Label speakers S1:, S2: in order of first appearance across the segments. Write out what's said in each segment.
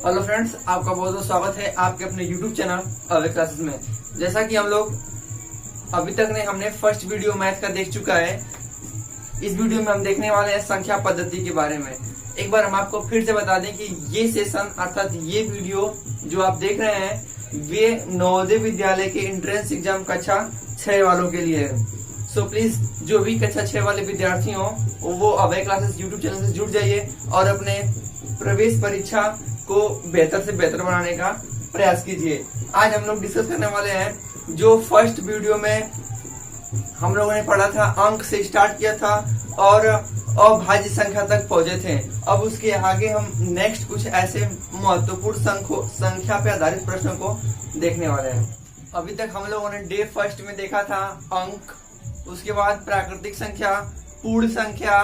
S1: Hello friends, आपका बहुत बहुत स्वागत है आपके अपने YouTube चैनल अवे क्लासेस में। जैसा कि हम लोग अभी तक हमने फर्स्ट वीडियो मैथ का देख चुका है। इस वीडियो में हम देखने वाले हैं संख्या पद्धति के बारे में। एक बार हम आपको फिर से बता दें कि ये सेशन अर्थात ये वीडियो जो आप देख रहे हैं वे नवोदय विद्यालय के एंट्रेंस एग्जाम कक्षा 6 वालों के लिए है। सो प्लीज जो भी कक्षा 6 वाले विद्यार्थी हो वो अवे क्लासेस यूट्यूब चैनल से जुड़ जाइए और अपने प्रवेश परीक्षा को बेहतर से बेहतर बनाने का प्रयास कीजिए। आज हम लोग डिस्कस करने वाले हैं जो फर्स्ट वीडियो में हम लोगों ने पढ़ा था, अंक से स्टार्ट किया था और अभाज्य संख्या तक पहुंचे थे। अब उसके आगे हम नेक्स्ट कुछ ऐसे महत्वपूर्ण संख्या पे आधारित प्रश्नों को देखने वाले हैं। अभी तक हम लोगों ने डे फर्स्ट में देखा था अंक, उसके बाद प्राकृतिक संख्या, पूर्ण संख्या,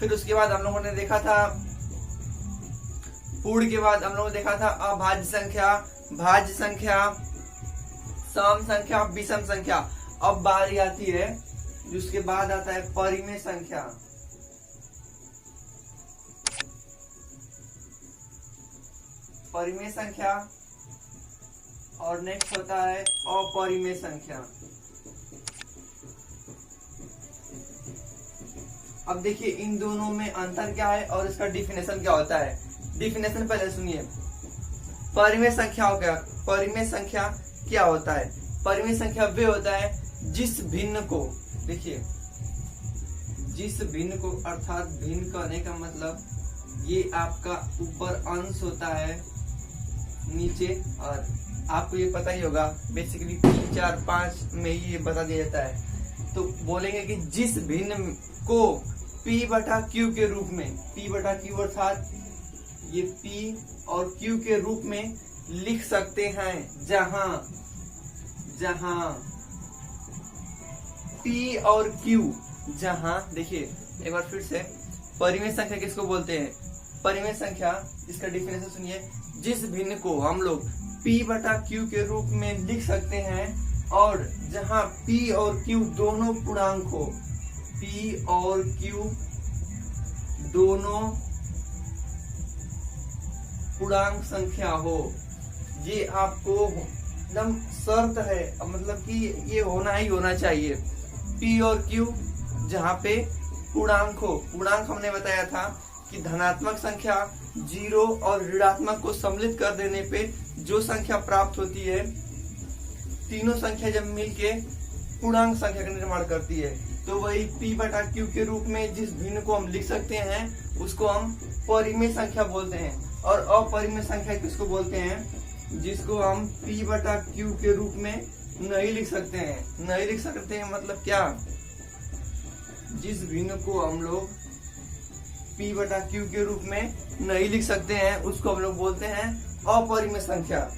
S1: फिर उसके बाद हम लोगों ने देखा था पूर्ण के बाद हम लोगों ने देखा था अभाज्य संख्या, भाज्य संख्या, सम संख्या, विषम संख्या। अब बारी आती है जिसके बाद आता है परिमेय संख्या। परिमेय संख्या और नेक्स्ट होता है अपरिमेय संख्या। अब देखिए इन दोनों में अंतर क्या है और इसका डिफिनेशन क्या होता है। डिफिनेशन पहले सुनिए। परिमेय संख्या क्या होता है? परिमेय संख्या वे होता है जिस भिन्न को, देखिए जिस भिन्न को अर्थात भिन्न कहने का मतलब ये आपका ऊपर अंश होता है, नीचे, और आपको ये पता ही होगा बेसिकली 3, 4, 5 में ये बता दिया जाता है। तो बोलेंगे कि जिस भिन्न को P बटा Q के रूप में, P बटा Q अर्थात ये P और Q के रूप में लिख सकते हैं, जहां P और Q, जहां देखिए एक बार फिर से परिमेय संख्या किसको बोलते हैं? परिमेय संख्या इसका डिफिनेशन सुनिए। जिस भिन्न को हम लोग P बटा Q के रूप में लिख सकते हैं और जहां P और Q दोनों पूर्णांक हो, P और Q दोनों पूर्णांक संख्या हो, ये आपको एकदम शर्त है, मतलब कि ये होना ही होना चाहिए। P और Q जहाँ पे पूर्णांक हो। पूर्णांक हमने बताया था कि धनात्मक संख्या 0 और ऋणात्मक को सम्मिलित कर देने पे जो संख्या प्राप्त होती है, तीनों संख्या जब मिलके पूर्णांक संख्या का निर्माण करती है, तो वही P बटा Q के रूप में जिस भिन्न को हम लिख सकते हैं उसको हम परिमेय संख्या बोलते हैं। और अपरिमेय संख्या किसको बोलते हैं? जिसको हम P बटा Q के रूप में नहीं लिख सकते हैं। नहीं लिख सकते हैं मतलब क्या? जिस भिन्न को हम लोग P बटा Q के रूप में नहीं लिख सकते हैं उसको हम लोग बोलते हैं अपरिमेय संख्या।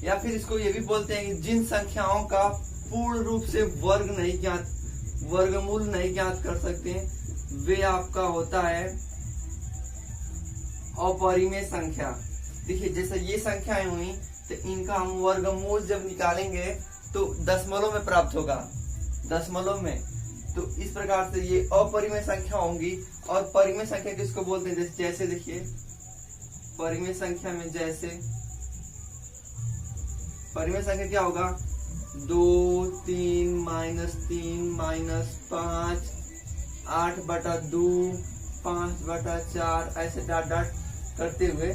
S1: या फिर इसको ये भी बोलते हैं कि जिन संख्याओं का पूर्ण रूप से वर्गमूल नहीं ज्ञात कर सकते वे आपका होता है अपरिमेय संख्या। देखिए जैसे ये संख्याएं हुई तो इनका हम वर्गमूल जब निकालेंगे तो दशमलव में प्राप्त होगा, दशमलव में। तो इस प्रकार से ये अपरिमेय संख्या होंगी। और परिमेय संख्या किसको बोलते हैं? जैसे देखिए परिमेय संख्या में जैसे परिमेय संख्या क्या होगा? 2, 3, -3, -5, 8/2, 5/4 ऐसे डॉट डॉट करते हुए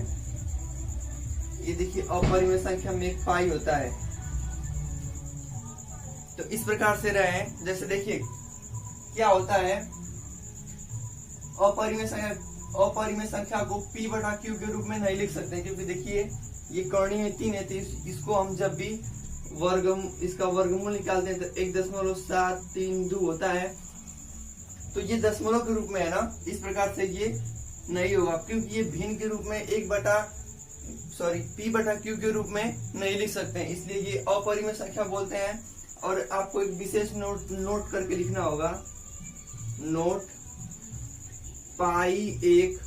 S1: ये देखिए अपरिमेय संख्या में एक पाई होता है। तो इस प्रकार से रहे। जैसे देखिए क्या होता है, अपरिमेय संख्या को P बटा Q के रूप में नहीं लिख सकते क्योंकि देखिए ये कर्णी में 3 है, तो इसको हम जब भी इसका वर्गमूल निकालते हैं तो 1.732 होता है। तो ये दशमलव के रूप में है ना, इस प्रकार से ये नहीं होगा क्योंकि ये भिन्न के रूप में P बटा Q के रूप में नहीं लिख सकते हैं, इसलिए ये अपरिमेय संख्या बोलते हैं। और आपको एक विशेष नोट करके लिखना होगा। नोट पाई एक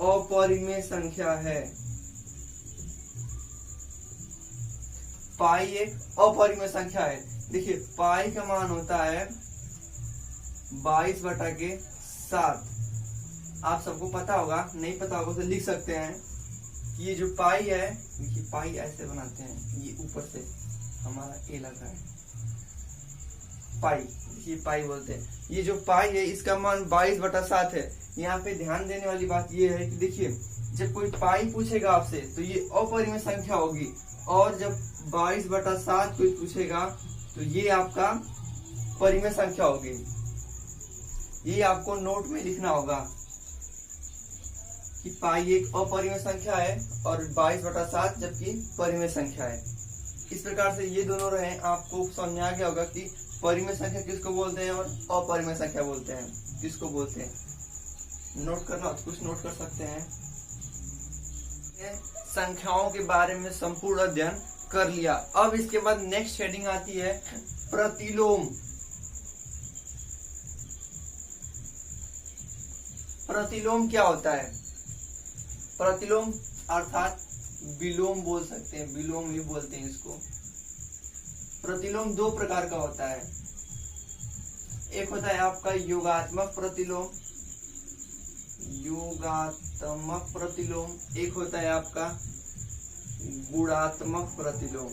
S1: अपरिमेय संख्या है। पाई एक अपरिमेय संख्या है। देखिए पाई का मान होता है 22/7। आप सबको पता होगा, नहीं पता होगा तो लिख सकते हैं कि ये जो पाई है, देखिए पाई ऐसे बनाते हैं, ये ऊपर से हमारा ए लगा है पाई, ये पाई बोलते हैं। ये जो पाई है इसका मान 22/7 है। यहाँ पे ध्यान देने वाली बात ये है कि देखिए जब कोई पाई पूछेगा आपसे तो ये अपरिमेय संख्या होगी, और जब 22/7 कोई पूछेगा तो ये आपका परिमेय संख्या होगी। ये आपको नोट में लिखना होगा कि पाई एक अपरिमेय संख्या है और 22/7 जबकि परिमेय संख्या है। इस प्रकार से ये दोनों रहे, आपको समझ में आ गया होगा कि परिमेय संख्या किसको बोलते हैं और अपरिमेय संख्या बोलते हैं किसको बोलते हैं। नोट करना तो कुछ नोट कर सकते हैं। संख्याओं के बारे में संपूर्ण अध्ययन कर लिया। अब इसके बाद नेक्स्ट हेडिंग आती है प्रतिलोम। प्रतिलोम क्या होता है? प्रतिलोम अर्थात विलोम बोल सकते हैं, विलोम ही बोलते हैं इसको। प्रतिलोम दो प्रकार का होता है। एक होता है आपका योगात्मक प्रतिलोम, योगात्मक प्रतिलोम। एक होता है आपका गुणात्मक प्रतिलोम।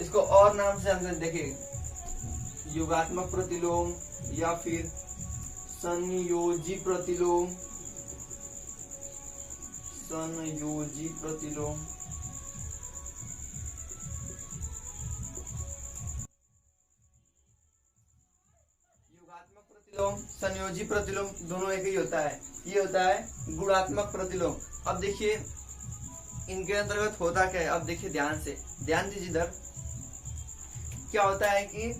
S1: इसको और नाम से हम देखें, योगात्मक प्रतिलोम या फिर संयोजी प्रतिलोम, संयोजी प्रतिलोम। योगात्मक प्रतिलोम, संयोजी प्रतिलोम दोनों एक ही होता है। ये होता है गुणात्मक प्रतिलोम। अब देखिए इनके अंतर्गत होता क्या है, अब देखिए ध्यान से, ध्यान दीजिए इधर। क्या होता है कि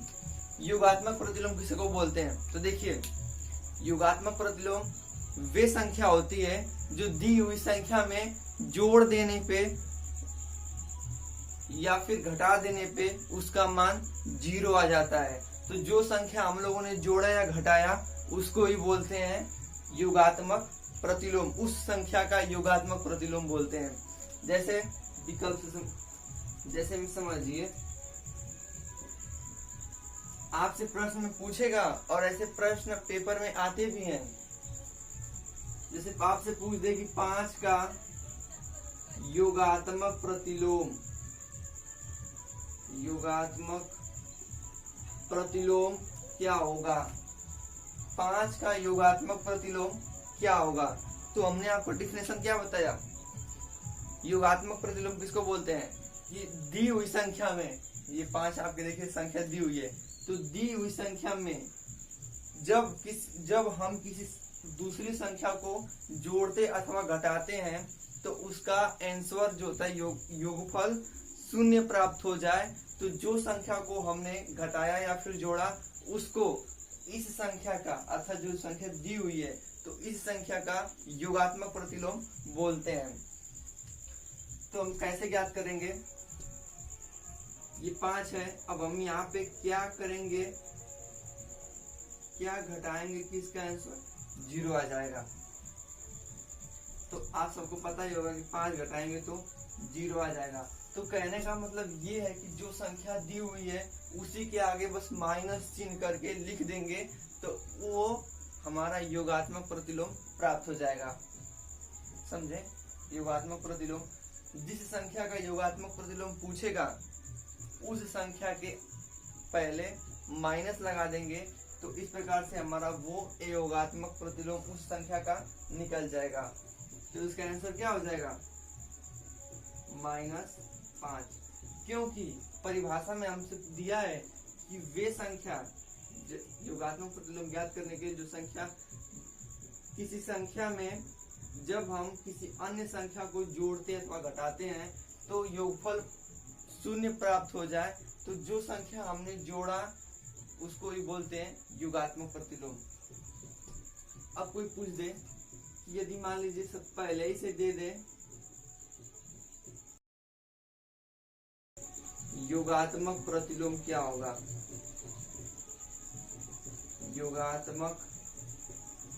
S1: योगात्मक प्रतिलोम किसे को बोलते हैं? तो देखिए योगात्मक प्रतिलोम वे संख्या होती है जो दी हुई संख्या में जोड़ देने पे या फिर घटा देने पे उसका मान 0 आ जाता है। तो जो संख्या हम लोगों ने जोड़ा या घटाया उसको ही बोलते हैं योगात्मक प्रतिलोम। उस संख्या का योगात्मक प्रतिलोम बोलते हैं। जैसे विकल्प से जैसे समझिए, आपसे प्रश्न में पूछेगा और ऐसे प्रश्न पेपर में आते भी हैं। जैसे आपसे पूछ दे कि 5 का योगात्मक प्रतिलोम, योगात्मक प्रतिलोम क्या होगा? 5 का योगात्मक प्रतिलोम क्या होगा? तो हमने आपको डिफिनेशन क्या बताया? योगात्मक प्रतिलोम किसको बोलते हैं? कि दी हुई संख्या में, ये 5 आपके देखिए संख्या दी हुई है, तो दी हुई संख्या में जब हम किसी दूसरी संख्या को जोड़ते अथवा घटाते हैं तो उसका आंसर जो होता है योगफल 0 प्राप्त हो जाए, तो जो संख्या को हमने घटाया या फिर जोड़ा उसको इस संख्या का, अर्थात जो संख्या दी हुई है तो इस संख्या का योगात्मक प्रतिलोम बोलते हैं। तो हम कैसे ज्ञात करेंगे? ये 5 है, अब हम यहाँ पे क्या करेंगे, क्या घटाएंगे कि इसका आंसर 0 आ जाएगा। तो आप सबको पता ही होगा कि 5 घटाएंगे तो 0 आ जाएगा। तो कहने का मतलब ये है कि जो संख्या दी हुई है उसी के आगे बस माइनस चिन्ह करके लिख देंगे तो वो हमारा योगात्मक प्रतिलोम प्राप्त हो जाएगा। समझे? योगात्मक प्रतिलोम, जिस संख्या का योगात्मक प्रतिलोम पूछेगा उस संख्या के पहले माइनस लगा देंगे, तो इस प्रकार से हमारा वो योगात्मक प्रतिलोम उस संख्या का निकल जाएगा। तो इसका आंसर क्या हो जाएगा? -5। क्योंकि परिभाषा में हमसे दिया है कि वे संख्या, योगात्मक प्रतिलोम ज्ञात करने के लिए जो संख्या, किसी संख्या में जब हम किसी अन्य संख्या को जोड़ते अथवा घटाते हैं तो योगफल 0 प्राप्त हो जाए, तो जो संख्या हमने जोड़ा उसको ही बोलते हैं योगात्मक प्रतिलोम। अब कोई पूछ दे कि यदि मान लीजिए सब पहले ही से दे दे योगात्मक प्रतिलोम क्या होगा, योगात्मक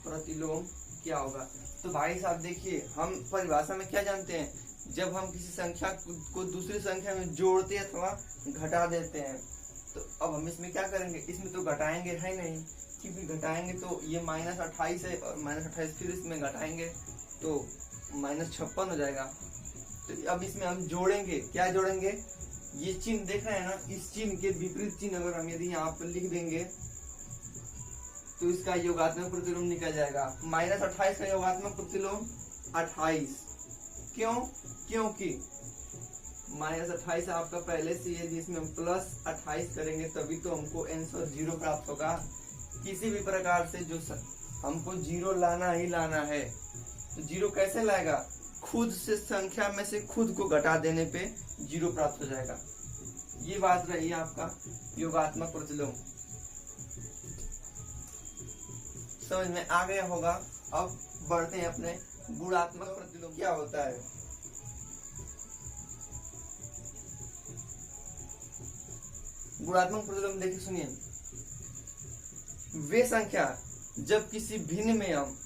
S1: प्रतिलोम क्या होगा, तो भाई साहब देखिए हम परिभाषा में क्या जानते हैं, जब हम किसी संख्या को दूसरी संख्या में जोड़ते अथवा घटा देते हैं तो अब हम इसमें क्या करेंगे, इसमें तो घटाएंगे है नहीं, क्योंकि घटाएंगे तो ये -28 है और -28 फिर इसमें घटाएंगे तो -56 हो जाएगा। तो अब इसमें हम जोड़ेंगे, क्या जोड़ेंगे, ये चिन्ह देख रहे हैं ना, इस चिन्ह के विपरीत चिन्ह अगर हम यदि यहाँ पर लिख देंगे तो इसका योगात्मक प्रतिलोम निकल जाएगा। -28 का योगात्मक प्रतिलोम 28। क्यों? क्योंकि -28 आपका पहले से, यदि इसमें हम +28 करेंगे तभी तो हमको आंसर 0 प्राप्त होगा। किसी भी प्रकार से जो हमको 0 लाना ही लाना है, तो 0 कैसे लाएगा, खुद से संख्या में से खुद को घटा देने पे 0 प्राप्त हो जाएगा। ये बात रही आपका योगात्मक प्रतिलोम, समझ में आ गया होगा। अब बढ़ते हैं अपने गुणात्मक प्रतिलोम क्या होता है। गुणात्मक प्रतिलोम देखिए, सुनिए, वे संख्या जब किसी भिन्न में हम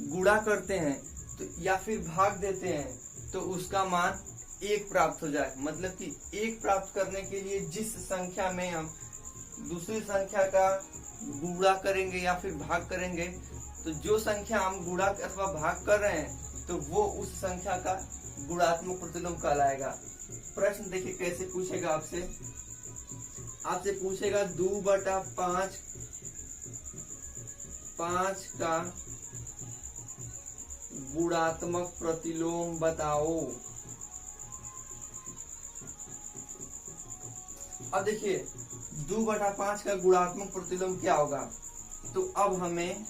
S1: गुणा करते हैं तो या फिर भाग देते हैं तो उसका मान 1 प्राप्त हो जाए। मतलब कि 1 प्राप्त करने के लिए जिस संख्या में हम दूसरी संख्या का गुणा करेंगे या फिर भाग करेंगे, तो जो संख्या हम गुणा अथवा भाग कर रहे हैं तो वो उस संख्या का गुणात्मक प्रतिलोम कहलाएगा। प्रश्न देखिए कैसे पूछेगा आपसे पूछेगा 2/5 का गुणात्मक प्रतिलोम बताओ। अब देखिए 2/5 का गुणात्मक प्रतिलोम क्या होगा, तो अब हमें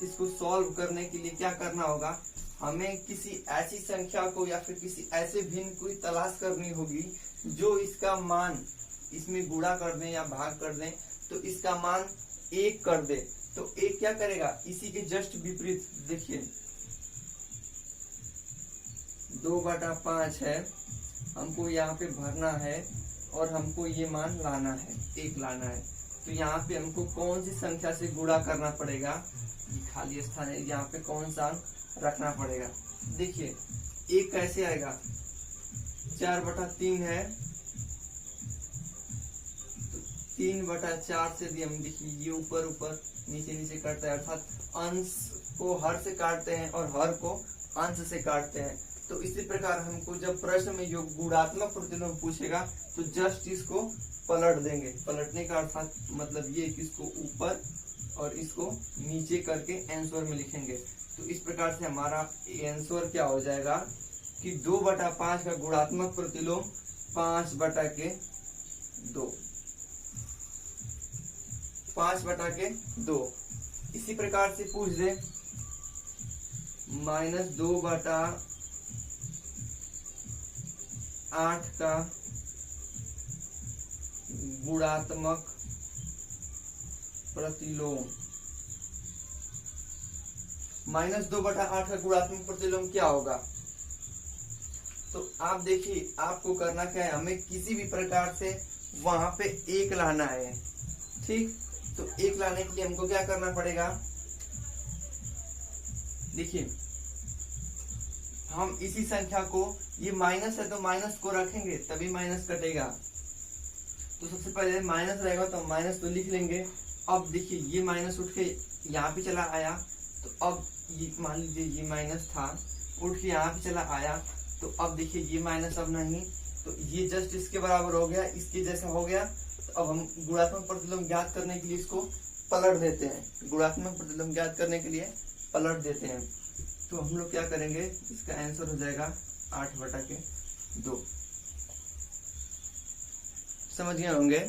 S1: इसको सॉल्व करने के लिए क्या करना होगा, हमें किसी ऐसी संख्या को या फिर किसी ऐसे भिन्न को तलाश करनी होगी जो इसका मान इसमें गुणा कर दें या भाग कर दें तो इसका मान 1 कर दे। तो 1 क्या करेगा, इसी के जस्ट विपरीत देखिए 2/5 है, हमको यहाँ पे भरना है और हमको ये मान लाना है, 1 लाना है। तो यहाँ पे हमको कौन सी संख्या से गुणा करना पड़ेगा, ये खाली स्थान है, यहाँ पे कौन सा रखना पड़ेगा। देखिए 1 कैसे आएगा, 4/3 है, तो 3/4 से भी हम देखिए ये ऊपर ऊपर नीचे नीचे काटता है, अर्थात अंश को हर से काटते हैं और हर को अंश से काटते हैं। तो इसी प्रकार हमको जब प्रश्न में जो गुणात्मक प्रतिलोम पूछेगा तो जस्ट इसको पलट देंगे। पलटने का अर्थात मतलब ये कि इसको ऊपर और इसको नीचे करके आंसर में लिखेंगे। तो इस प्रकार से हमारा आंसर क्या हो जाएगा कि 2/5 का गुणात्मक प्रतिलोम 5/2, 5/2। इसी प्रकार से पूछ दे -2/8 का गुणात्मक प्रतिलोम। -2/8 का गुणात्मक प्रतिलोम क्या होगा, तो आप देखिए आपको करना क्या है, हमें किसी भी प्रकार से वहां पे 1 लाना है। ठीक, तो 1 लाने के लिए हमको क्या करना पड़ेगा, देखिए हम इसी संख्या को, ये माइनस है तो माइनस को रखेंगे तभी माइनस कटेगा। तो सबसे पहले माइनस रहेगा तो माइनस तो लिख लेंगे। अब देखिए ये माइनस उठ के यहाँ पे चला आया, तो अब ये मान लीजिए ये माइनस था उठ के यहाँ पे चला आया, तो अब देखिए ये माइनस अब नहीं, तो ये जस्ट इसके बराबर हो गया, इसके जैसा हो गया। तो अब हम गुणात्मक प्रतिलोम ज्ञात करने के लिए इसको पलट देते हैं, गुणात्मक प्रतिलोम ज्ञात करने के लिए पलट देते हैं। तो हम लोग क्या करेंगे, इसका आंसर हो जाएगा 8/2। समझ गए होंगे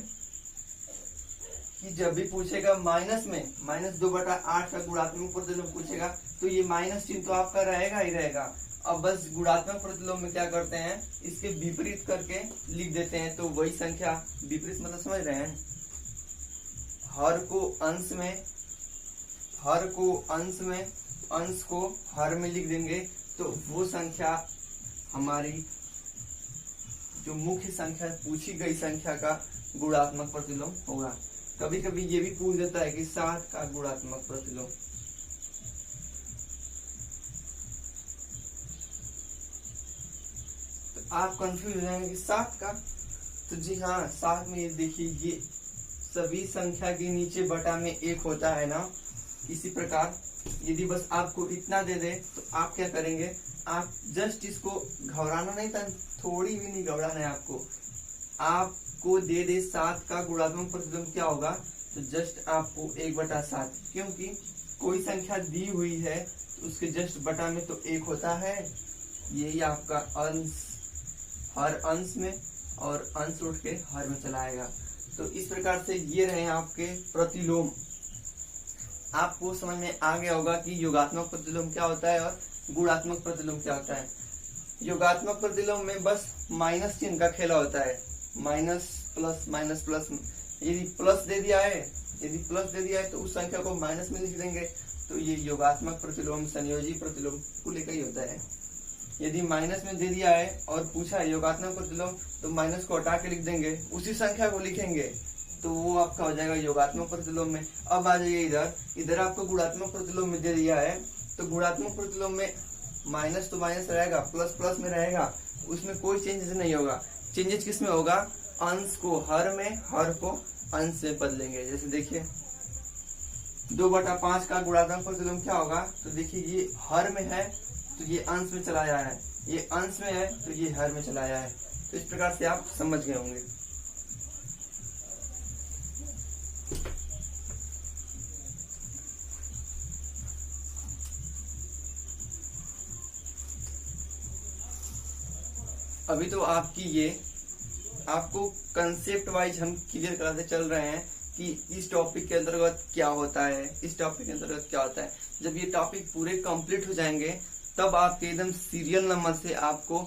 S1: कि जब भी पूछेगा माइनस में -2/8 का गुणात्मक प्रतिलोम पूछेगा तो ये माइनस चिन्ह तो आपका रहेगा ही रहेगा। अब बस गुणात्मक प्रतिलोम में क्या करते हैं, इसके विपरीत करके लिख देते हैं। तो वही संख्या, विपरीत मतलब समझ रहे हैं, हर को अंश में, हर को अंश में, अंश को हर में लिख देंगे। तो वो संख्या हमारी जो मुख्य संख्या पूछी गई संख्या का गुणात्मक प्रतिलोम होगा। कभी कभी ये भी पूछ देता है कि 7 का गुणात्मक प्रतिलोम। तो आप कंफ्यूज हो जाएंगे कि 7 का, तो जी हाँ 7 में ये देखिए ये सभी संख्या के नीचे बटा में 1 होता है ना, इसी प्रकार यदि बस आपको इतना दे दे तो आप क्या करेंगे, आप जस्ट इसको घबराना नहीं था, थोड़ी भी नहीं घबराना है आपको दे दे 7 का गुणात्मक प्रतिलोम क्या होगा, तो जस्ट आपको 1/7, क्योंकि कोई संख्या दी हुई है तो उसके जस्ट बटा में तो 1 होता है। यही आपका अंश, हर अंश में, और अंश उठ के हर में चला आएगा। तो इस प्रकार से ये रहे आपके प्रतिलोम। आपको समझ में आ गया होगा कि योगात्मक प्रतिलोम क्या होता है और गुणात्मक प्रतिलोम क्या होता है। योगात्मक प्रतिलोम में बस माइनस चिन्ह का खेला होता है, माइनस प्लस। यदि प्लस दे दिया है तो उस संख्या को माइनस में लिख देंगे, तो ये योगात्मक प्रतिलोम, संयोजी प्रतिलोम को लेकर ही होता है। यदि माइनस में दे दिया है और पूछा है योगात्मक प्रतिलोम, तो माइनस को हटा के लिख देंगे, उसी संख्या को लिखेंगे, तो वो आपका हो जाएगा योगात्मक प्रतिलोम में। अब आ जाइए इधर आपको गुणात्मक प्रतिलोम में दे दिया है, तो गुणात्मक प्रतिलोम में माइनस तो माइनस रहेगा, प्लस में रहेगा, उसमें कोई चेंजेस नहीं होगा। चेंजेस किस में होगा, अंश को हर में, हर को अंश में बदलेंगे। जैसे देखिए 2/5 का गुणात्मक प्रतिलोम क्या होगा, तो देखिए ये हर में है तो ये अंश में चला आया है, ये अंश में है तो ये हर में चला आया है। तो इस प्रकार से आप समझ गए होंगे। अभी तो आपको कंसेप्ट वाइज हम क्लियर कराते चल रहे हैं कि इस टॉपिक के अंतर्गत क्या होता है, इस टॉपिक के अंतर्गत क्या होता है। जब ये टॉपिक पूरे कंप्लीट हो जाएंगे तब आपके एकदम सीरियल नंबर से आपको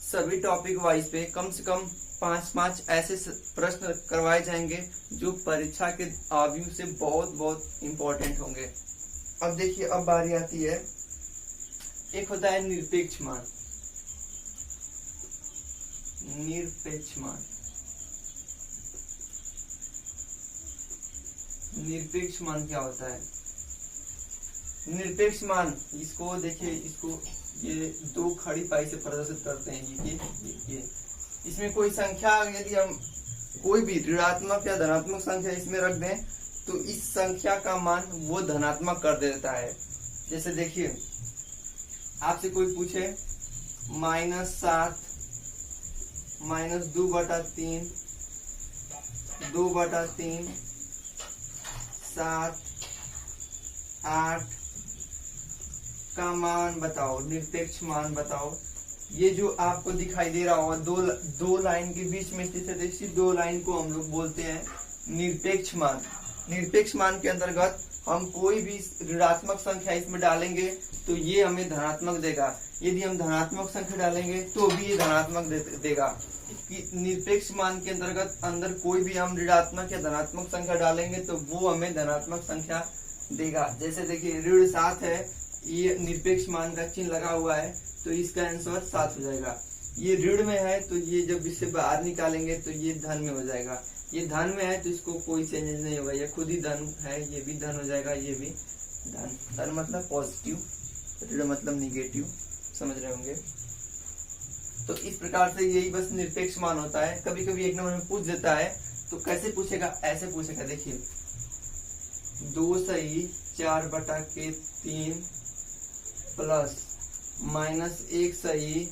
S1: सभी टॉपिक वाइज पे कम से कम 5 ऐसे प्रश्न करवाए जाएंगे जो परीक्षा के आव्यू से बहुत इम्पोर्टेंट होंगे। अब देखिए, अब बारी आती है, एक होता है निरपेक्ष मान। निरपेक्ष मान क्या होता है? निरपेक्ष मान, इसको देखिए, इसको ये 2 खड़ी पाई से प्रदर्शित करते हैं। ये इसमें कोई संख्या यदि हम कोई भी ऋणात्मक या धनात्मक संख्या इसमें रख दें तो इस संख्या का मान वो धनात्मक कर देता है। जैसे देखिए, आपसे कोई पूछे -7 -2/3 2/3 7 8 का मान बताओ, निरपेक्ष मान बताओ। ये जो आपको दिखाई दे रहा होगा दो लाइन के बीच में स्थित है, इसी 2 लाइन को हम लोग बोलते हैं निरपेक्ष मान। निरपेक्ष मान के अंतर्गत हम कोई भी ऋणात्मक संख्या इसमें डालेंगे तो ये हमें धनात्मक देगा, यदि हम धनात्मक संख्या डालेंगे तो भी ये धनात्मक देगा। निरपेक्ष मान के अंतर्गत अंदर कोई भी हम ऋणात्मक या धनात्मक संख्या डालेंगे तो वो हमें धनात्मक संख्या देगा। जैसे देखिए ऋण 7 है, ये निरपेक्ष मान का चिन्ह लगा हुआ है तो इसका आंसर 7 हो जाएगा। ये ऋण में है तो ये जब इससे बाहर निकालेंगे तो ये धन में हो जाएगा। ये धन में है तो इसको कोई चेंजेस नहीं होगा, ये खुद ही धन है, ये भी धन हो जाएगा, ये भी धन। धन मतलब पॉजिटिव, ऋण मतलब निगेटिव, समझ रहे होंगे। तो इस प्रकार से यही बस निरपेक्ष मान होता है। कभी कभी 1 नंबर में पूछ देता है तो कैसे पूछेगा, ऐसे पूछेगा। देखिए 2 सही 4/3 प्लस -1 सही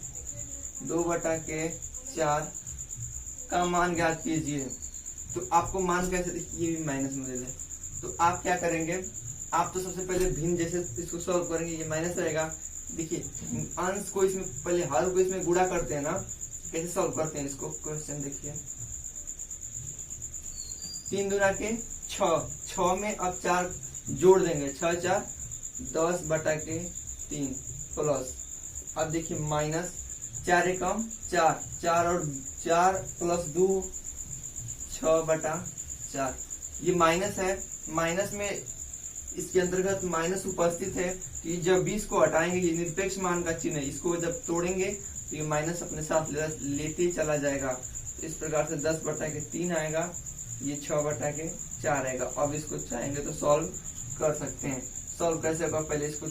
S1: 2/4 का मान ज्ञात कीजिए। तो आपको मान कैसे, ये भी माइनस में दे दे तो आप क्या करेंगे, आप तो सबसे पहले भिन्न जैसे इसको सॉल्व करेंगे, ये माइनस रहेगा। देखिए अंश को इसमें पहले हर को इसमें गुणा करते हैं ना, कैसे सॉल्व करते हैं इसको, क्वेश्चन देखिए 3 दूना के 6 में अब 4 जोड़ देंगे, 6 4 10/3 प्लस, अब देखिए माइनस 4 एकम 4 और 4 प्लस 2 6/4। ये माइनस है, माइनस में इसके अंतर्गत माइनस उपस्थित है कि जब भी इसको हटाएंगे, ये निरपेक्ष मान का चिन्ह है, इसको जब तोड़ेंगे तो ये माइनस अपने साथ लेते चला जाएगा। तो इस प्रकार से 10/3 आएगा, ये 6/4 आएगा। अब इसको चाहेंगे तो सॉल्व कर सकते हैं। सॉल्व कैसे होगा, पहले इसको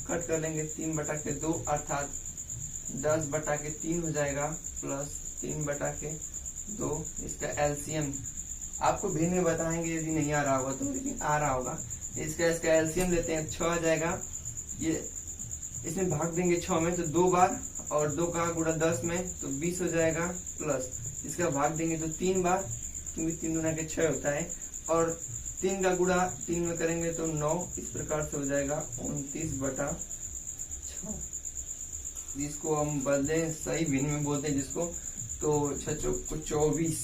S1: कट कर लेंगे, 3/2 अर्थात 10/3 हो जाएगा प्लस 3/2, इसका एलसीएम आपको भिन्न में बताएंगे यदि नहीं आ रहा होगा तो, लेकिन आ रहा होगा। इसका एलसीएम लेते हैं, 6 आ जाएगा। ये इसमें भाग देंगे 6 में तो 2 बार, और 2 का गुणा 10 में तो 20 हो जाएगा, प्लस इसका भाग देंगे तो 3 बार, क्योंकि 3 गुना के 6 होता है, और 3 का गुणा 3 में करेंगे तो 9। इस प्रकार से हो जाएगा 29/6। जिसको हम बदले सही भिन्न में बोलते हैं जिसको, तो 6 चौक 24,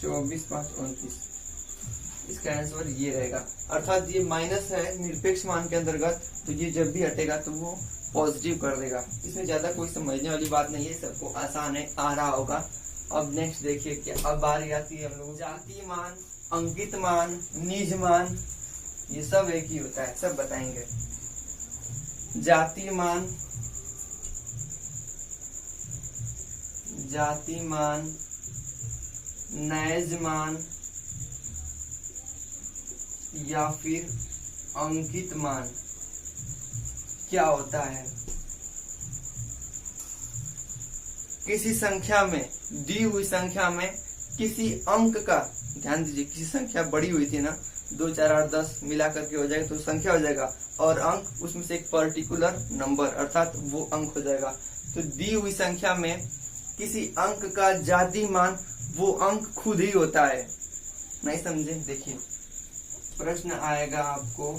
S1: 24 5 29। इसका आंसर ये रहेगा। अर्थात ये माइनस है निरपेक्ष मान के अंतर्गत, तो ये जब भी हटेगा तो वो पॉजिटिव कर देगा। इसमें ज्यादा कोई समझने वाली बात नहीं है, सबको आसान है, आ रहा होगा। अब नेक्स्ट देखिए कि अब बारी आती है हम लोग जाति मान, अंकित मान, निज मान, ये सब एक ही होता है, सब बताएंगे। जाति मान, जाति मान, नैज मान या फिर अंकित मान क्या होता है? किसी संख्या में, दी हुई संख्या में किसी अंक का, ध्यान दीजिए, किसी संख्या बड़ी हुई थी ना, 2 4 8 10 मिला करके हो जाएगा तो संख्या हो जाएगा, और अंक उसमें से एक पर्टिकुलर नंबर अर्थात वो अंक हो जाएगा। तो दी हुई संख्या में किसी अंक का जाति मान वो अंक खुद ही होता है। नहीं समझे? देखिए प्रश्न आएगा आपको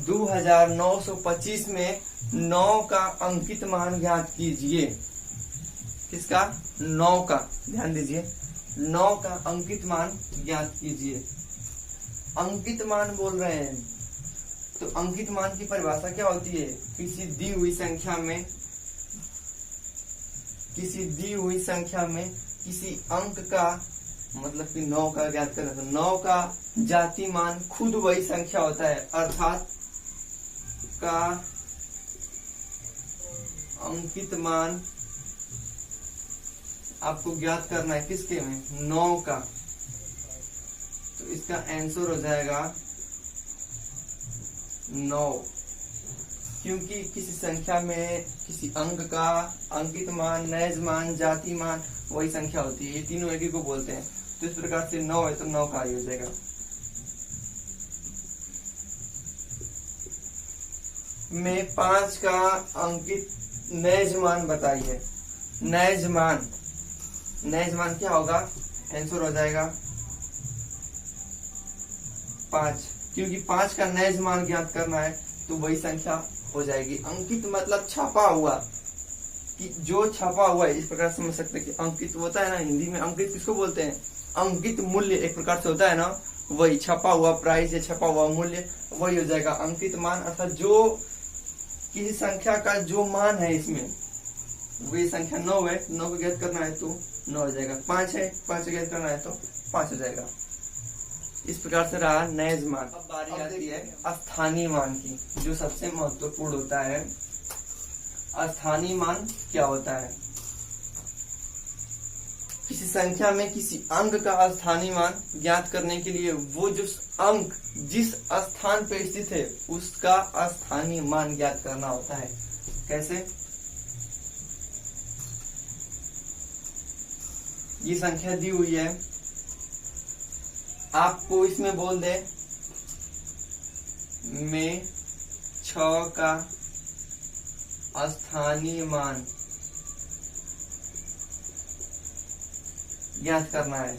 S1: 2925 में 9 का अंकित मान ज्ञात कीजिए। किसका? 9 का, ध्यान दीजिए, 9 का अंकित मान ज्ञात कीजिए। अंकित मान बोल रहे हैं, तो अंकित मान की परिभाषा क्या होती है? किसी दी हुई संख्या में, किसी दी हुई संख्या में किसी अंक का, मतलब कि 9 का ज्ञात करना, तो 9 का जाति मान खुद वही संख्या होता है, अर्थात का अंकित मान आपको ज्ञात करना है। किसके में? 9 का। तो इसका आंसर हो जाएगा 9, क्योंकि किसी संख्या में किसी अंक का अंकित मान, नैज मान, जाति मान वही संख्या होती है। ये तीनों एक ही को बोलते हैं। तो इस प्रकार से 9 है तो 9 का ही हो जाएगा। में 5 का अंकित नैज मान बताइए। नैज मान, नैज मान क्या होगा? आंसर हो जाएगा 5, क्योंकि 5 का नैज मान ज्ञात करना है तो वही संख्या हो जाएगी। अंकित मतलब छपा हुआ, कि जो छपा हुआ है, इस प्रकार समझ सकते हैं कि अंकित होता है ना, हिंदी में अंकित किसको बोलते हैं? अंकित मूल्य एक प्रकार से होता है ना, वही छपा हुआ प्राइस या छपा हुआ मूल्य वही हो जाएगा अंकित मान। अर्थात जो किसी संख्या का जो मान है इसमें, वही संख्या 9 है, 9 को ज्ञात करना है तो 9 हो जाएगा। 5 है, 5 को ज्ञात करना है तो 5 हो जाएगा। इस प्रकार से रहा नैज मान। अब बारी आती है स्थानीय मान की, जो सबसे महत्वपूर्ण होता है। स्थानीय मान क्या होता है? किसी संख्या में किसी अंक का स्थानीय मान ज्ञात करने के लिए वो जो अंक जिस स्थान पर स्थित है उसका स्थानीय मान ज्ञात करना होता है। कैसे? ये संख्या दी हुई है, आपको इसमें बोल दे में 6 का स्थानीय मान ज्ञात करना है,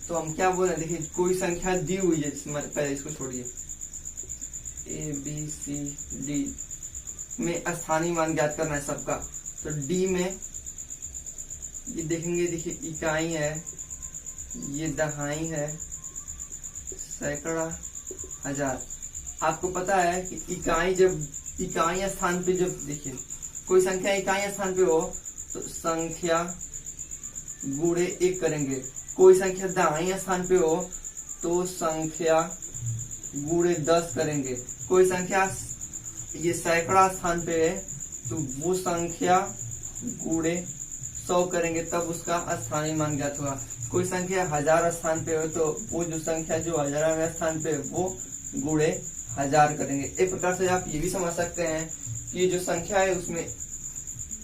S1: तो हम क्या बोल रहे हैं? देखिए कोई संख्या दी हुई है, पहले इसको छोड़िए, ABCD में स्थानीय मान ज्ञात करना है सबका। तो D में ये देखेंगे, देखिए इकाई है, ये दहाई है, सैकड़ा, हजार। आपको पता है कि इकाई जब इकाई स्थान पे, जब देखिए कोई संख्या इकाई स्थान पे हो तो संख्या गुणे 1 करेंगे। कोई संख्या दहाई स्थान पे हो तो संख्या गुणे 10 करेंगे। कोई संख्या ये सैकड़ा स्थान पे है तो वो संख्या गुणे 100 करेंगे, तब उसका स्थानीय मान ज्ञात हुआ। कोई संख्या 1000 स्थान पे हो तो वो जो संख्या जो 1000वें स्थान पे है वो गुणे 1000 करेंगे। एक प्रकार से आप ये भी समझ सकते हैं कि जो संख्या है उसमें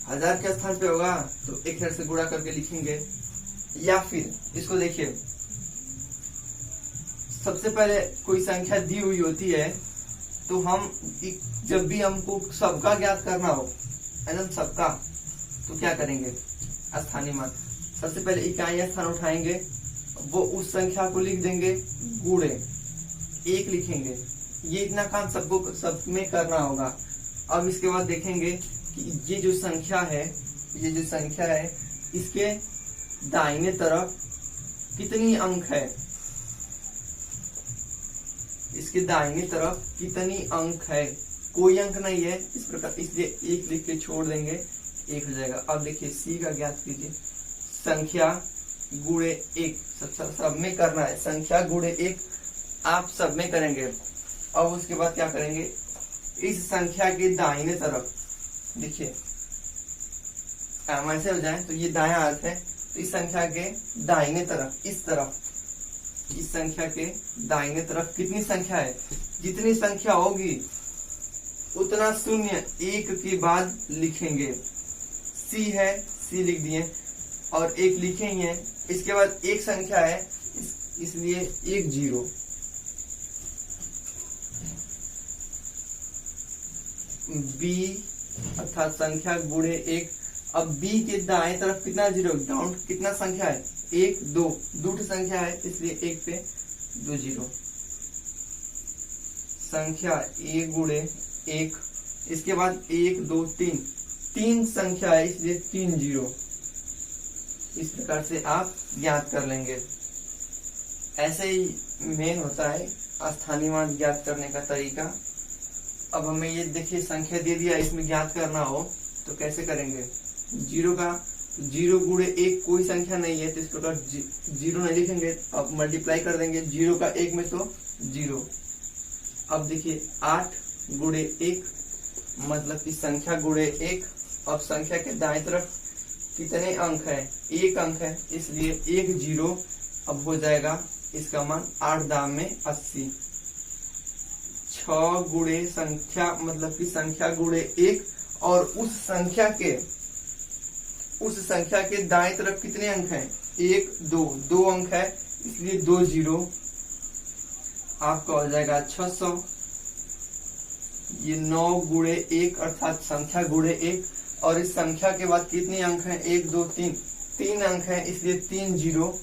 S1: 1000 के स्थान पे होगा तो 1000 से गुणा करके लिखेंगे। या फिर इसको देखिए, सबसे पहले कोई संख्या दी हुई होती है तो हम जब भी हमको सबका ज्ञात करना हो, एकदम सबका, तो क्या करेंगे, स्थानीय मान, सबसे पहले इकाई स्थान उठाएंगे, वो उस संख्या को लिख देंगे, गुणे 1 लिखेंगे। ये इतना काम सबको सब में करना होगा। अब इसके बाद देखेंगे कि ये जो संख्या है, इसके दाहिने तरफ कितनी अंक है, इसके दाहिने तरफ कितनी अंक है, कोई अंक नहीं है इस प्रकार, इसलिए 1 लिख के छोड़ देंगे, 1 हो जाएगा। अब देखिए सी का ज्ञात कीजिए, संख्या गुणे 1, सब में करना है, संख्या गुणे 1 आप सब में करेंगे। अब उसके बाद क्या करेंगे, इस संख्या के दाहिने तरफ देखिए ऐसे हो जाए तो ये दायां हाथ है, तो इस संख्या के दाहिने तरफ, इस संख्या के दाहिने तरफ कितनी संख्या है, जितनी संख्या होगी उतना शून्य 1 के बाद लिखेंगे। सी है, सी लिख दिए और 1 लिखे ही है। इसके बाद एक संख्या है इसलिए 1 0, बी अर्थात संख्या गुणे 1। अब बी के दाएं तरफ कितना जीरो, डाउन कितना संख्या है, 1 2, दूसरी संख्या है इसलिए 1 पे 2 0, संख्या a गुणे 1। इसके बाद 1 2 3, 3 संख्या है इसलिए 3 0। इस प्रकार से आप ज्ञात कर लेंगे। ऐसे ही मेन होता है स्थानीय मान ज्ञात करने का तरीका। अब हमें ये देखिए संख्या दे दिया, इसमें ज्ञात करना हो तो कैसे करेंगे, 0 गुणे 1 कोई संख्या नहीं है तो इस प्रकार 0 नहीं लिखेंगे, अब मल्टीप्लाई कर देंगे 0 का 1 में तो 0। अब देखिए 8 गुणे 1 मतलब कि संख्या गुणे 1। अब संख्या के दाएं तरफ कितने अंक है, 1 अंक है इसलिए 1 0। अब हो जाएगा इसका मान 8 दाम में 80। 6 गुणे संख्या मतलब कि संख्या गुणे 1 और उस संख्या के दाएं तरफ कितने अंक हैं, 1 2, 2 अंक है इसलिए 2 0। आपका हो जाएगा 600। ये 9 गुणे 1 अर्थात संख्या गुणे 1 और इस संख्या के बाद कितने अंक हैं, 1 2 3, 3 अंक हैं इसलिए 3 0।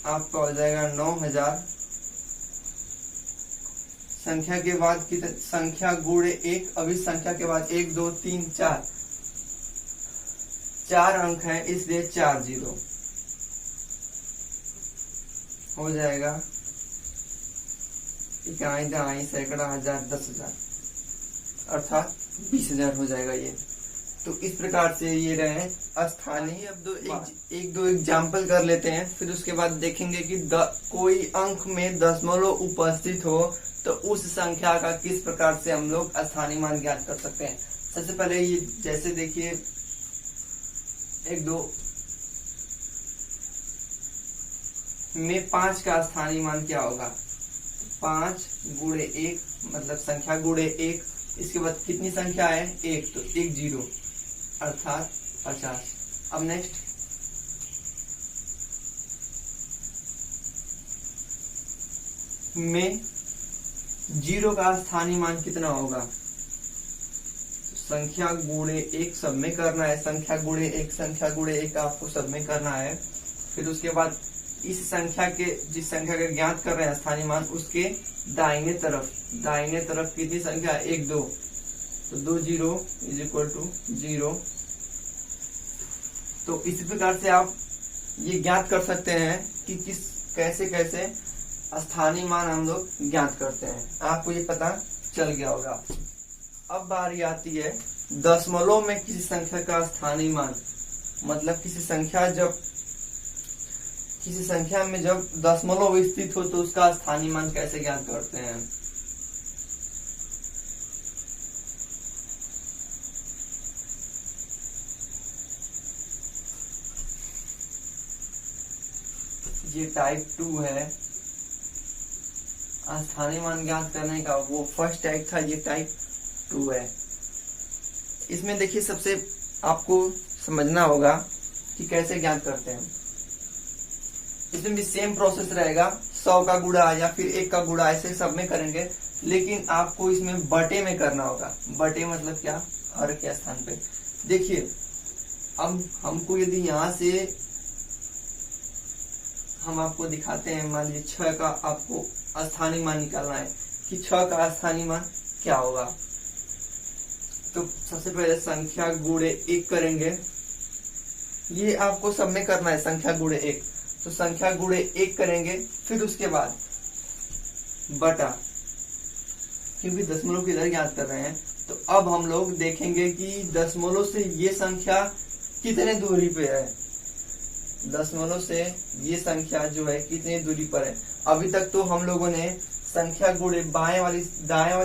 S1: आपका हो जाएगा 9000। संख्या के बाद संख्या गुणे 1, अब इस संख्या के बाद 1 2 3 4 अंक हैं इसलिए 4 0। हो जाएगा इकाई दहाई सैकड़ा हजार 10,000 अर्थात 20,000 हो जाएगा ये। तो इस प्रकार से ये रहे स्थानीय। अब एक दो एग्जाम्पल कर लेते हैं, फिर उसके बाद देखेंगे कि कोई अंक में दशमलव उपस्थित हो तो उस संख्या का किस प्रकार से हम लोग स्थानीय मान ज्ञात कर सकते हैं। सबसे पहले ये जैसे देखिए 1 2 में 5 का स्थानीय मान क्या होगा, 5 गुणे 1 मतलब संख्या गुणे 1। इसके बाद कितनी संख्या है, 1 तो 1 0 अर्थात 50। अब नेक्स्ट में 0 का स्थानीय मान कितना होगा, संख्या गुणे 1 सब में करना है, संख्या गुणे 1 आपको सब में करना है। फिर उसके बाद इस संख्या के जिस संख्या का ज्ञात कर रहे हैं स्थानीय मान उसके दाहिने तरफ कितनी संख्या है, 1 2 तो 2 0 इज इक्वल टू 0। तो इसी प्रकार से आप ये ज्ञात कर सकते हैं कि कैसे स्थानीय मान हम लोग ज्ञात करते हैं। आपको ये पता चल गया होगा। अब बारी आती है दशमलव में किसी संख्या का स्थानीय मान, मतलब किसी संख्या में जब दशमलव स्थित हो तो उसका स्थानीय मान कैसे ज्ञात करते हैं। ये टाइप 2 है स्थानीय मान ज्ञात करने का, वो फर्स्ट टाइप था, ये टाइप 2 है। इसमें देखिए सबसे आपको समझना होगा कि कैसे ज्ञात करते हैं। इसमें भी सेम प्रोसेस रहेगा, 100 का गुणा या फिर 1 का गुणा ऐसे सब में करेंगे, लेकिन आपको इसमें बटे में करना होगा। बटे मतलब क्या, हर के स्थान पे। देखिए अब हमको यदि यहाँ से हम आपको दिखाते हैं, मान लीजिए 6 का आपको स्थानीय मान निकालना है कि 6 का स्थानीय मान क्या होगा। तो सबसे पहले संख्या गुणे 1 करेंगे, ये आपको सब में करना है, संख्या गुणे 1। तो संख्या गुणे 1 करेंगे, फिर उसके बाद बटा, क्योंकि दशमलव किधर ज्ञात कर रहे हैं। तो अब हम लोग देखेंगे कि दशमलव से ये संख्या कितने दूरी पे है, दशमलव से ये संख्या जो है कितनी दूरी पर है। अभी तक तो हम लोगों ने संख्या गुणे दाएं वाली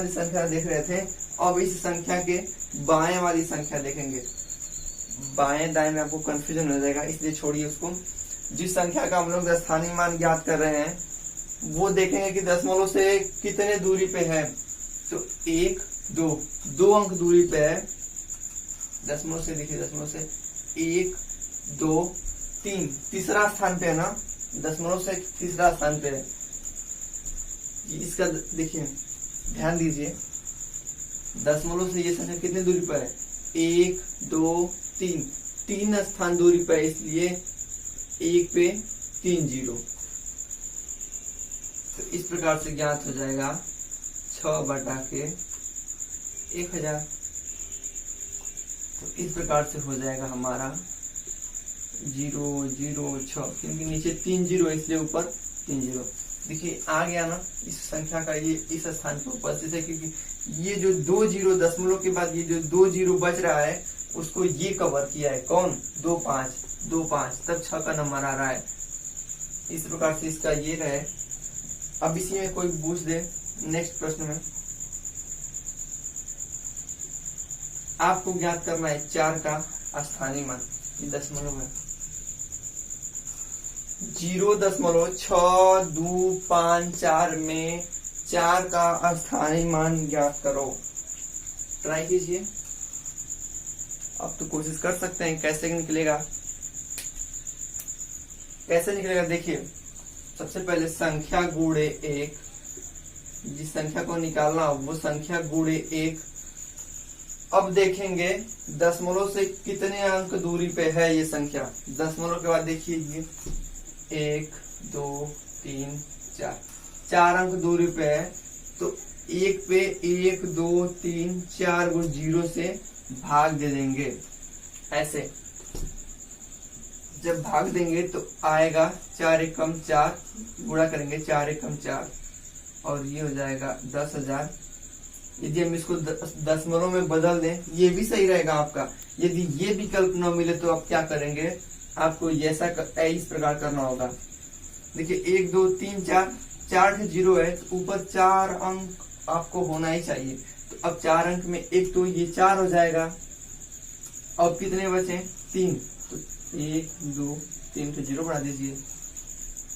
S1: संख्या देख रहे थे, अब इस संख्या के बाएं वाली संख्या देखेंगे। बाएं दाएं में आपको कंफ्यूजन हो जाएगा, इसलिए छोड़िए उसको। जिस संख्या का हम लोग स्थानीय मान ज्ञात कर रहे हैं वो देखेंगे कि दशमलव से कितने दूरी पे है। तो 1 2 अंक दूरी पे है दशमलव से। देखिए दशमलव से 1 2 3 तीसरा स्थान पे है ना, दशमलव से तीसरा स्थान पे है। इसका देखिए ध्यान दीजिए, दशमलव से ये संख्या कितनी दूरी पर है, 1 2 3 3 स्थान दूरी पर है, इसलिए 1 पे 3 जीरो। तो इस प्रकार से ज्ञात हो जाएगा 6 बटा के 1000। तो इस प्रकार से हो जाएगा हमारा 0 0 6, क्योंकि नीचे 3 जीरो इसलिए ऊपर 3 जीरो। देखिए आ गया ना, इस संख्या का ये इस स्थान पर उपस्थित है, क्योंकि ये जो 2 जीरो दशमलव के बाद ये जो 2 जीरो बच रहा है उसको ये कवर किया है। कौन, 2 5 तब 6 का नंबर आ रहा है। इस प्रकार से इसका ये रहे। अब इसी में कोई पूछ दे नेक्स्ट प्रश्न में, आपको ज्ञात करना है 4 का स्थानीय मान। ये दशमलव में 0.6254 में 4 का स्थानीय मान ज्ञात करो। ट्राई कीजिए, अब तो कोशिश कर सकते हैं। कैसे निकलेगा, कैसे निकलेगा देखिए, सबसे पहले संख्या गुणे 1, जिस संख्या को निकालना हो वो संख्या गुणे 1। अब देखेंगे दशमलव से कितने अंक दूरी पे है ये संख्या। दशमलव के बाद देखिए ये 1 2 3 4 4 अंक दूरी पे है। तो 1 पे 1 2 3 4 को 0 से भाग दे देंगे। ऐसे जब भाग देंगे तो आएगा 4 एकम 4, गुणा करेंगे 4 एकम 4 और ये हो जाएगा 10,000। यदि हम इसको दशमलव में बदल दें ये भी सही रहेगा आपका। यदि ये विकल्प न मिले तो आप क्या करेंगे, आपको ऐसा इस प्रकार करना होगा। देखिए 1 2 3 4 4 जीरो है तो ऊपर 4 अंक आपको होना ही चाहिए। तो अब 4 अंक में एक तो ये 4 हो जाएगा। अब कितने बचे, 3। तो 1 2 3 तो 0 बढ़ा दीजिए।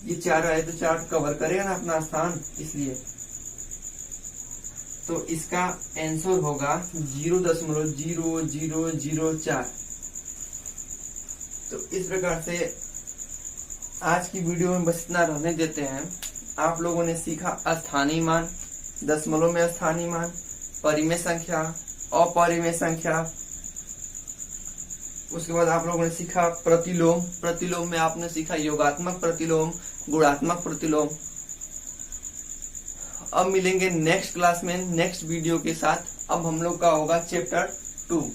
S1: ये 4 है तो 4 कवर करेगा ना अपना स्थान, इसलिए तो इसका आंसर होगा 0.0004। तो इस प्रकार से आज की वीडियो में बस इतना रहने देते हैं। आप लोगों ने सीखा स्थानीय मान, दशमलव में स्थानीय मान, परिमेय संख्या, अपरिमेय संख्या। उसके बाद आप लोगों ने सीखा प्रतिलोम। प्रतिलोम में आपने सीखा योगात्मक प्रतिलोम, गुणात्मक प्रतिलोम। अब मिलेंगे नेक्स्ट क्लास में नेक्स्ट वीडियो के साथ। अब हम लोग का होगा चैप्टर 2।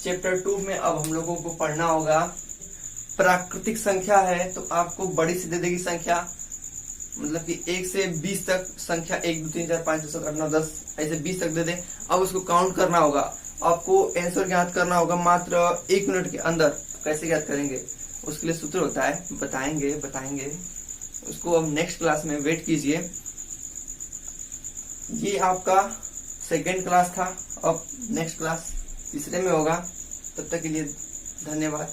S1: चैप्टर 2 में अब हम लोगों को पढ़ना होगा प्राकृतिक संख्या है तो आपको बड़ी से दे देगी संख्या, मतलब कि 1 से 20 तक संख्या 1 2 3 4 5 6 7 8 9 10 ऐसे 20 तक दे दे। अब उसको काउंट करना होगा, आपको आंसर ज्ञात करना होगा मात्र 1 मिनट के अंदर। कैसे ज्ञात करेंगे उसके लिए सूत्र होता है, बताएंगे उसको। अब नेक्स्ट क्लास में वेट कीजिए। ये आपका सेकेंड क्लास था, अब नेक्स्ट क्लास तीसरे में होगा। तब तक के लिए धन्यवाद।